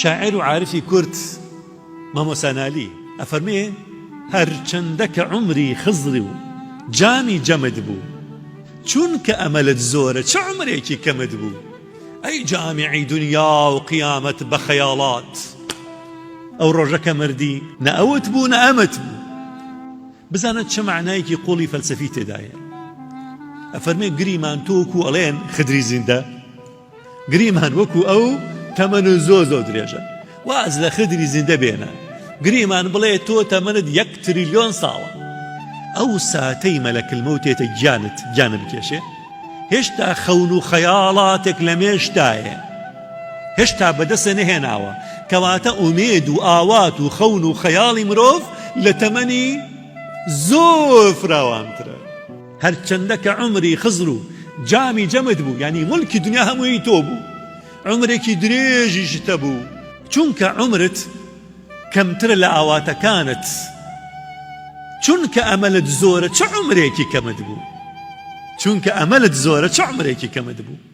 شاعر وعارفي كورد مامۆسانالی ئەفەرمێ هەرچەندەکە عمری خزری و جامی جەمد بوو چونکە ئەمەلت زۆرە چ عمرێکی کەمت بوو ئەی جامیعی دنیا و قیامەت بە خەیاڵات ئەو ڕۆژەکە مردی نە ئەوت بوو نە ئەمت بوو بزانت چه معنایەکی قوڵی فەلسەفی تێدایە ئەفەرمێ گریمان تۆ وەکو ئەڵێن خدری زیندە گریمان وەکو ئەو تەمەن زۆ درێژە واز لە خدری زیندە بێنە گریمان بڵێ تۆ تەمەنت 1 تریلیۆن ساڵە ئەو ساتەی مەلەکل مەوتێتە گیانە بکێشێ هێشتا خەون و خەیاڵاتێک لە مێشتایە هێشتا بەدەستە نەهێناوە کەواتە ئومێد و ئاوات و خەون و خەیاڵی مرۆڤ لە تەمەنی زۆر فراوانترە هەرچەندەکە عمری خزر و جامی جەمد بوو یعنی مڵکی دنیا هەمووی تۆ بوو عمرێکی درێژیش تەبوو چونکە عمرت کەمترە لە ئاواتەکانت چونکە ئەمەلت زۆرە چ عمرێکی کەمت بوو چونکە ئەمەلت زۆرە چ عمرێکی کەمت بوو